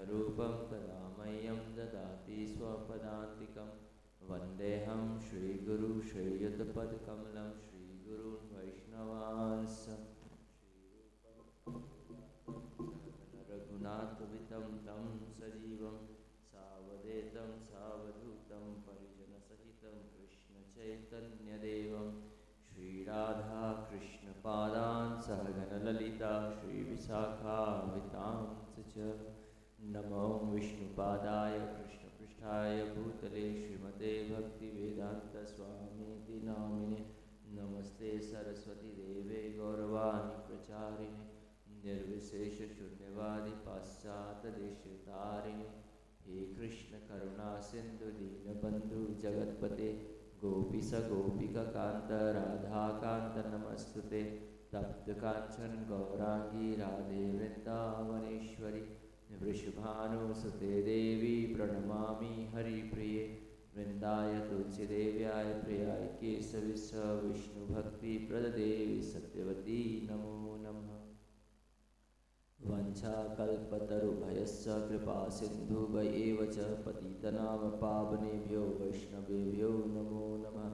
रूपं तदा मह्यं ददाति स्वपदान्तिकं वन्देऽहं श्रीगुरु श्रीयुतपदकमलं श्रीगुरून् वैष्णवांश्च रघुनाथवितं तं सजीवं सावधूतं सावधूतं परिजनसहितं कृष्णचैतन्यदेवं श्रीराधाकृष्णपादान् सहगणललिता श्रीविशाखान्वितांश्च नमो विष्णुपादाय कृष्णपृष्ठाय भूतले श्रीमते भक्तिवेदान्तस्वामीति नामिने नमस्ते सरस्वतीदेवे गौरवाणी प्रचारिणे निर्विशेषशून्यवादी पाश्चात्यदेशतारिणे हे कृष्ण करुणा सिंधु दीनबंधु जगत्पते गोपीश गोपिकान्त राधाकान्त नमस्तुते तप्त कांचन गौरांगी राधे वृंदावनेश्वरी वृषभानुसुते देवी प्रणमामि हरिप्रिये वृंदाय तुलसीदेव्याय प्रियाय केशविश्व विष्णुभक्तिप्रददेवी सत्यवती नमो नमः वंशाकल्पतरुभयश्च कृपासिन्धुभ्येव च पतितनाम पावनेभ्यो वैष्णवेभ्यो नमो नमः।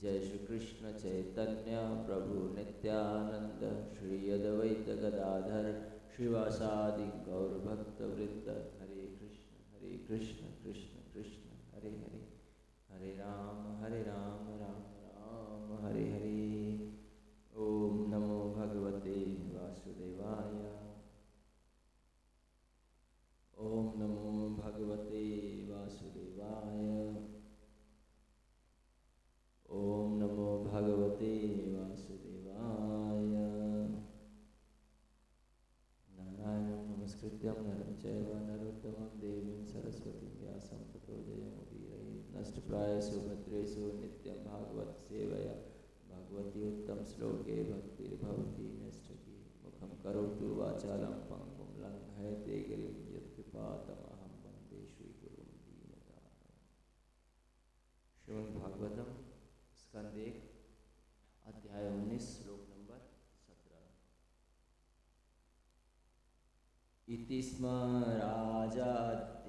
जय श्री कृष्ण चैतन्य प्रभु नित्यानंद श्री अद्वैत गदाधर श्रीवासादि गौरभक्तवृंद हरे कृष्ण कृष्ण कृष्ण हरे हरे हरे राम राम राम हरे हरे। ओम नमो भगवते वासुदेवाय। ओम नमो भगवते वासुदेवाय। ओम नमो भगवते वासुदेवाय। नारायणं नमस्कृत्यं नरं चैव नरोत्तमं देवीं सरस्वतीं व्यासं ततो जयमुदीरयेत्। नष्टप्रायेषु भद्रेषु नित्यं भागवत सेवया भगवती उत्तम श्लोके भक्तिर्भवति नैष्ठिकी। मुखं करोतु वाचालं पङ्गुं लङ्घयते गिरिं यत्कृपातमहं वन्दे श्रीगुरुं दीनतारिणम्। श्रीमद्भागवतम स्कंद 1 अध्याय 19 श्लोक नंबर 17। इति स्म राजाद्यावयत्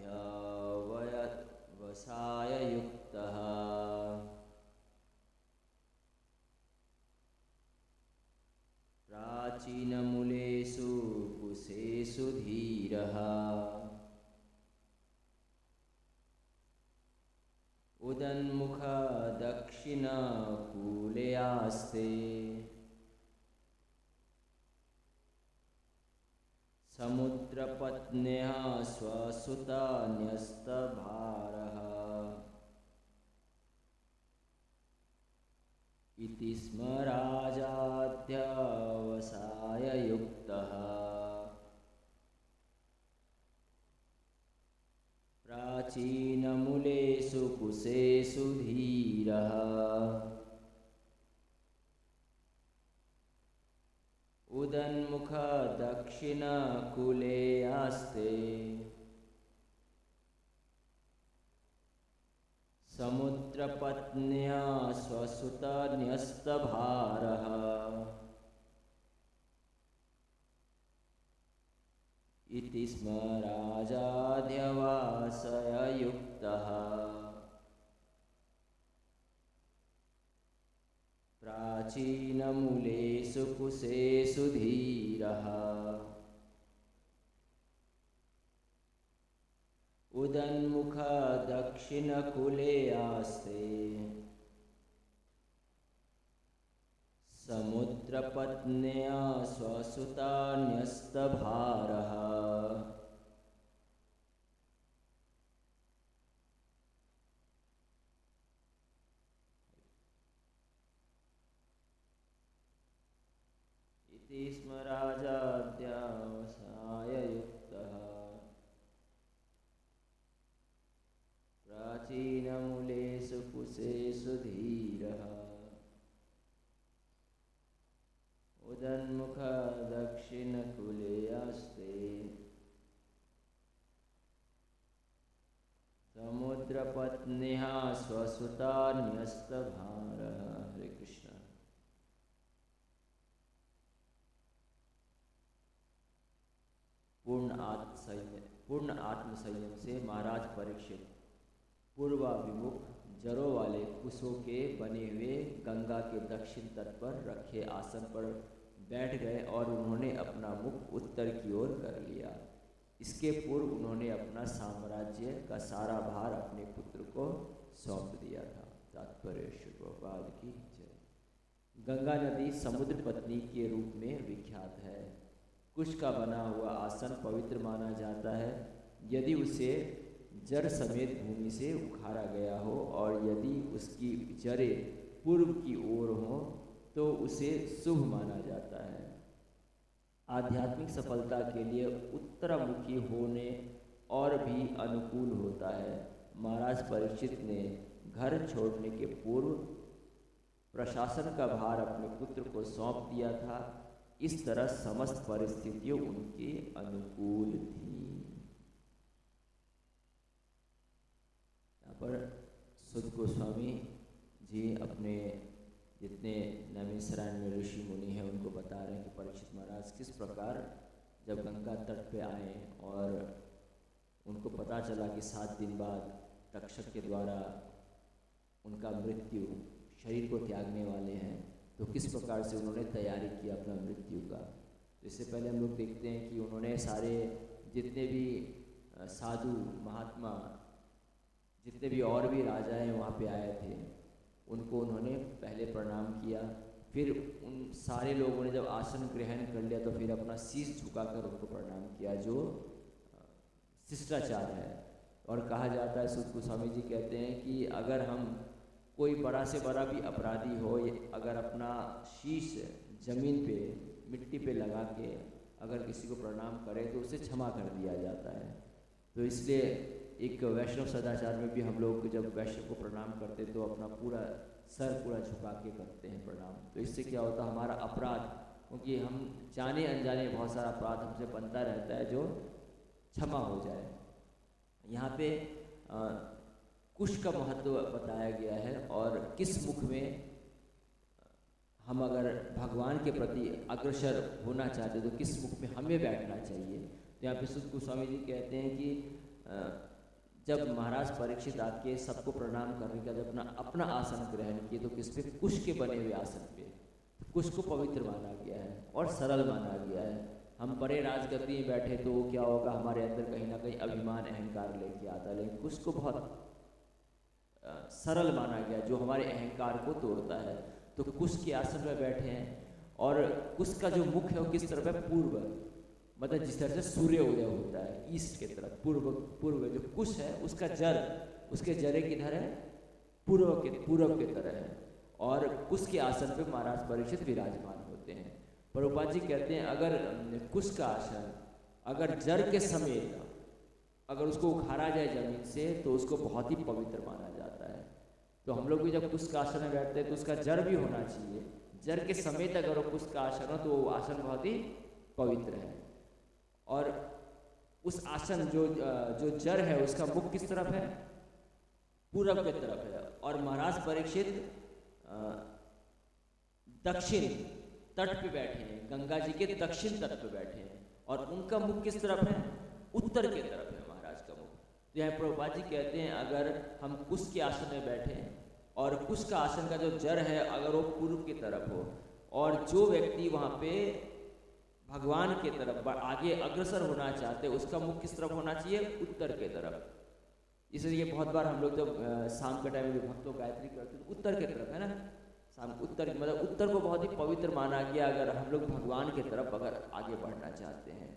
वसाय युक्तः प्राचीनमूलेषु कुशेषु धीरः उदन्मुख दक्षिणकूले आस्ते समुद्रपत्न्यः स्वसुता न्यस्तभारः। इति स्म राजाध्यवसाय युक्तः प्राचीनमूलेषु कुशेषु धीरः उदन्मुख दक्षिणकूले आस्ते समुद्रपत्न्या स्वसुता न्यस्तभारः। इति स्म राजाध्यवासय युक्तः प्राचीनमूलेषु कुशेषु धीरः उदन्मुख दक्षिणकूले आस्ते समुद्रपत्न्या स्वसुता न्यस्तभारः। इति स्म राजाद्यावसाय युक्तः प्राचीनमूलेषु कुशेषु धीरः उदन्मुख दक्षिणकूले आस्ते समुद्रपत्न्यः स्वसुता न्यस्तभारः। हरे कृष्ण। पूर्ण आत्मसंयम से महाराज परीक्षित पूर्वाभिमुख जड़ों वाले कुशों के बने हुए गंगा के दक्षिण तट पर रखे आसन पर बैठ गए और उन्होंने अपना मुख उत्तर की ओर कर लिया। इसके पूर्व उन्होंने अपना साम्राज्य का सारा भार अपने पुत्र को सौंप दिया था। तात्पर्य श्री प्रभुपाद की जय। गंगा नदी समुद्र पत्नी के रूप में विख्यात है। कुश का बना हुआ आसन पवित्र माना जाता है यदि उसे जड़ समेत भूमि से उखाड़ा गया हो और यदि उसकी जड़ें पूर्व की ओर हो तो उसे शुभ माना जाता है। आध्यात्मिक सफलता के लिए उत्तरामुखी होने और भी अनुकूल होता है। महाराज परीक्षित ने घर छोड़ने के पूर्व प्रशासन का भार अपने पुत्र को सौंप दिया था। इस तरह समस्त परिस्थितियों उनके अनुकूल थी। यहाँ पर सुध गोस्वामी जी अपने जितने नैमिषारण्य में ऋषि मुनि हैं उनको बता रहे हैं कि परीक्षित महाराज किस प्रकार जब गंगा तट पे आए और उनको पता चला कि 7 दिन बाद तक्षक के द्वारा उनका मृत्यु शरीर को त्यागने वाले हैं, तो किस प्रकार से उन्होंने तैयारी की अपना मृत्यु का। तो इससे पहले हम लोग देखते हैं कि उन्होंने सारे जितने भी साधु महात्मा जितने भी और भी राजाएं वहाँ पे आए थे उनको उन्होंने पहले प्रणाम किया। फिर उन सारे लोगों ने जब आसन ग्रहण कर लिया तो फिर अपना शीश झुकाकर उनको प्रणाम किया, जो शिष्टाचार है। और कहा जाता है, सुध गोस्वामी जी कहते हैं कि अगर हम कोई बड़ा से बड़ा भी अपराधी हो, अगर अपना शीश जमीन पे मिट्टी पे लगा के अगर किसी को प्रणाम करे तो उसे क्षमा कर दिया जाता है। तो इसलिए एक वैष्णव सदाचार में भी हम लोग जब वैष्णव को प्रणाम करते तो अपना पूरा सर पूरा झुका के करते हैं प्रणाम। तो इससे क्या होता है, हमारा अपराध, क्योंकि हम जाने अनजाने बहुत सारा अपराध हमसे बनता रहता है, जो क्षमा हो जाए। यहाँ पे कुश का महत्व बताया गया है और किस मुख में हम अगर भगवान के प्रति अग्रसर होना चाहते तो किस मुख में हमें बैठना चाहिए। तो यहाँ पे सुध गोस्वामी जी कहते हैं कि जब महाराज परीक्षित आके सबको प्रणाम करने का जब अपना आसन ग्रहण किए तो किस पे, कुश के बने हुए आसन पे। तो कुश को पवित्र माना गया है और सरल माना गया है। हम बड़े राजगद्दी में बैठे तो क्या होगा, हमारे अंदर कहीं ना कहीं अभिमान अहंकार लेके आता है, लेकिन कुश को बहुत सरल माना गया जो हमारे अहंकार को तोड़ता है। तो कुश के आसन में बैठे हैं और कुश का जो मुख है वो किस तरफ है, पूर्व, मतलब जिस तरह से सूर्य उदय होता है ईस्ट के तरफ, पूर्व जो कुश है उसका जड़, उसके जड़े किधर है, पूर्व के तरह है। और कुश के आसन पे महाराज परीक्षित विराजमान होते हैं। प्रभुपाद जी कहते हैं अगर कुश का आसन अगर जड़ के समेत अगर उसको उखाड़ा जाए जमीन से तो उसको बहुत ही पवित्र माना जाता है। तो हम लोग भी जब कुश का आसन में बैठते हैं तो उसका जड़ भी होना चाहिए। जड़ के समेत अगर वो कुश का आसन हो तो वो आसन बहुत ही पवित्र है। और उस आसन जो जड़ है उसका मुख किस तरफ है, पूरब की तरफ है। और महाराज परीक्षित दक्षिण तट पे बैठे हैं, गंगा जी के दक्षिण तट पे बैठे हैं और उनका मुख किस तरफ है, उत्तर की तरफ है महाराज का मुख। तो यहाँ प्रभुपाद जी कहते हैं अगर हम कुश के आसन में बैठे और कुश का आसन का जो जड़ है अगर वो पूर्व की तरफ हो और जो व्यक्ति वहाँ पे भगवान के तरफ आगे अग्रसर होना चाहते हैं उसका मुख किस तरफ होना चाहिए, उत्तर के तरफ। इसलिए बहुत बार हम लोग जब शाम के टाइम में भक्तों गायत्री करते हैं तो उत्तर के तरफ है ना, शाम उत्तर, मतलब उत्तर को बहुत ही पवित्र माना गया अगर हम लोग भगवान के तरफ अगर आगे बढ़ना चाहते हैं।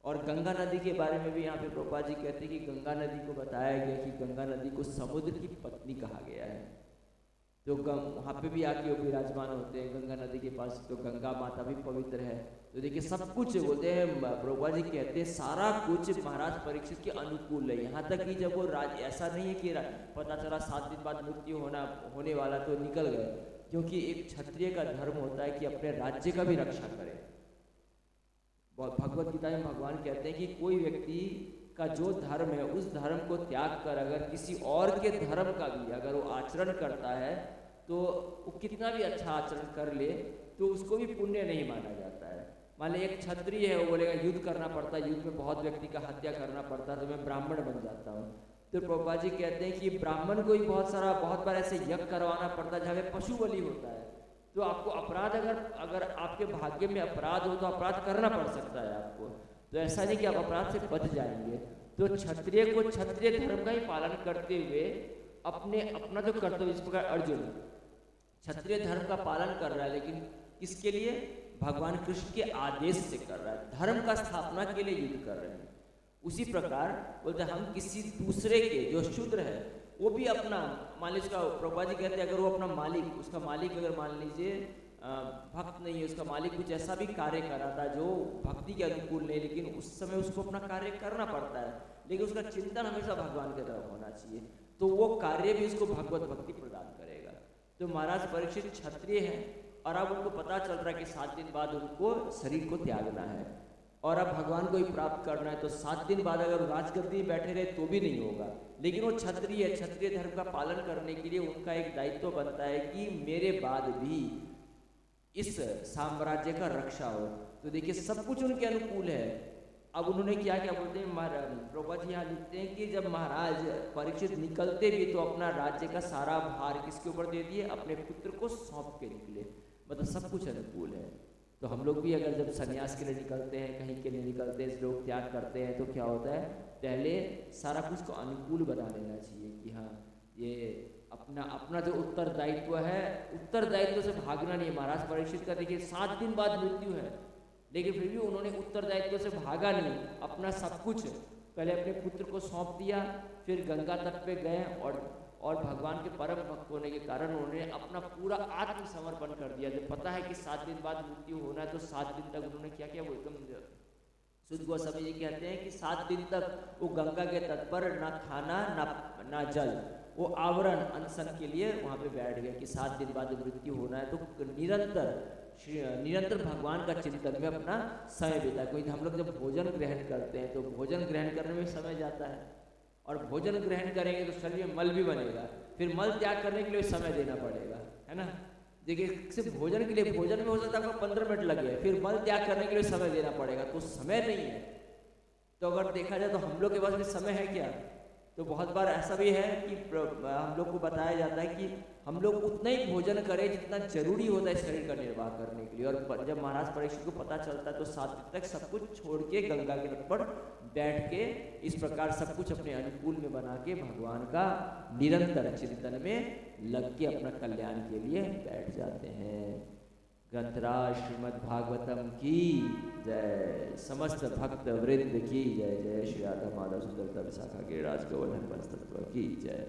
और गंगा नदी के बारे में भी यहाँ पे प्रभुपाद जी कहते हैं कि गंगा नदी को बताया गया कि गंगा नदी को समुद्र की पत्नी कहा गया है। तो वहाँ पे भी आके वो विराजमान होते हैं गंगा नदी के पास। तो गंगा माता भी पवित्र है। तो देखिए सब कुछ बोलते हैं, प्रभुपाद जी कहते हैं सारा कुछ महाराज परीक्षित के अनुकूल है। यहाँ तक कि जब वो ऐसा नहीं है कि पता चला 7 दिन बाद मृत्यु होने वाला तो निकल गए, क्योंकि एक क्षत्रिय का धर्म होता है कि अपने राज्य का भी रक्षा करे। भगवत गीता में भगवान कहते हैं कि कोई व्यक्ति का जो धर्म है उस धर्म को त्याग कर अगर किसी और के धर्म का भी अगर वो आचरण करता है तो वो कितना भी अच्छा आचरण कर ले तो उसको भी पुण्य नहीं माना जाता है। मान लीजिए एक क्षत्रिय है, वो बोलेगा युद्ध करना पड़ता है, युद्ध में बहुत व्यक्ति का हत्या करना पड़ता है, तो मैं ब्राह्मण बन जाता हूँ। तो प्रभुपाद जी कहते हैं कि ब्राह्मण को ही बहुत बार ऐसे यज्ञ करवाना पड़ता है जहाँ पे पशु बलि होता है। तो आपको अपराध अगर आपके भाग्य में अपराध हो तो अपराध करना पड़ सकता है आपको। तो ऐसा नहीं कि आप अपराध से बच जाएंगे। तो क्षत्रिय को क्षत्रिय धर्म का ही पालन करते हुए अपना जो कर्तव्य, इस प्रकार अर्जुन क्षत्रिय धर्म का पालन कर रहा है, लेकिन किसके लिए? भगवान कृष्ण के आदेश से कर रहा है, धर्म का स्थापना के लिए युद्ध कर रहे हैं। उसी प्रकार बोलते हम किसी दूसरे के जो शूद्र है वो भी अपना, मान लीजिए उसका, प्रभुपाद जी कहते हैं अगर वो अपना मालिक, उसका मालिक अगर मान लीजिए भक्त नहीं है, उसका मालिक कुछ ऐसा भी कार्य कर रहा था जो भक्ति के अनुकूल नहीं, लेकिन उस समय उसको अपना कार्य करना पड़ता है, लेकिन उसका चिंतन हमेशा भगवान की तरफ होना चाहिए, तो वो कार्य भी उसको भगवत भक्ति प्रदान करेगा। तो महाराज परीक्षित क्षत्रिय हैं और अब उनको पता चल रहा है कि 7 दिन बाद उनको शरीर को त्यागना है और अब भगवान को ही प्राप्त करना है। तो 7 दिन बाद अगर राजगद्दी में बैठे रहे तो भी नहीं होगा, लेकिन वो क्षत्रिय है, क्षत्रिय धर्म का पालन करने के लिए उनका एक दायित्व बनता है कि मेरे बाद भी इस साम्राज्य का रक्षा हो। तो देखिए सब कुछ उनके अनुकूल है। अब उन्होंने क्या क्या बोलते हैं, प्रभुपाद जी यहाँ लिखते हैं कि जब महाराज परीक्षित निकलते भी तो अपना राज्य का सारा भार किसके ऊपर दे दिए? अपने पुत्र को सौंप के निकले। मतलब सब कुछ अनुकूल है। तो हम लोग भी अगर जब सन्यास के लिए निकलते हैं, कहीं के लिए निकलते हैं, लोग त्याग करते हैं, तो क्या होता है, पहले सारा कुछ को अनुकूल बना लेना चाहिए कि हाँ ये अपना जो उत्तरदायित्व है, उत्तरदायित्व से भागना नहीं है। महाराज परीक्षित का देखिए 7 दिन बाद मृत्यु है, लेकिन फिर भी उन्होंने उत्तरदायित्व से भागा नहीं, अपना सब कुछ पहले अपने पुत्र को सौंप दिया, फिर गंगा तट पे गए और भगवान के परम भक्त होने के कारण उन्होंने अपना पूरा आत्मसमर्पण कर दिया। जब पता है कि 7 दिन बाद मृत्यु होना है तो 7 दिन तक उन्होंने क्या किया, वो एकदम शुद्ध गोस्वामी जी कहते हैं कि 7 दिन तक वो गंगा के तट पर ना खाना ना जल, वो आवरण अनशन के लिए वहाँ पे बैठ गए कि 7 दिन बाद मृत्यु होना है। तो निरंतर भगवान का चिंतन में अपना समय बिता। कोई हम लोग जब भोजन ग्रहण करते हैं तो भोजन ग्रहण करने में समय जाता है, और भोजन ग्रहण करेंगे तो शरीर में मल भी बनेगा, फिर मल त्याग करने के लिए समय देना पड़ेगा, है ना। देखिए सिर्फ भोजन के लिए, भोजन में हो सकता है आपको 15 मिनट लगे, फिर मल त्याग करने के लिए समय देना पड़ेगा, तो समय नहीं है। तो अगर देखा जाए तो हम लोग के पास में समय है क्या? तो बहुत बार ऐसा भी है कि हम लोग को बताया जाता है कि हम लोग उतना ही भोजन करें जितना जरूरी होता है शरीर का निर्वाह करने के लिए। और जब महाराज परीक्षित को पता चलता है तो 7 दिन तक सब कुछ छोड़ के गंगा के तट पर बैठ के इस प्रकार सब कुछ अपने अनुकूल में बना के भगवान का निरंतर चिंतन में लग के अपना कल्याण के लिए बैठ जाते हैं। ग्रंथराज श्रीमद् भागवतम की जय, समस्त भक्त वृंद की जय। जय श्री राधा माधव सुंदरता विशाखा गिरिराज गोवर्धन वंश तत्व की जय।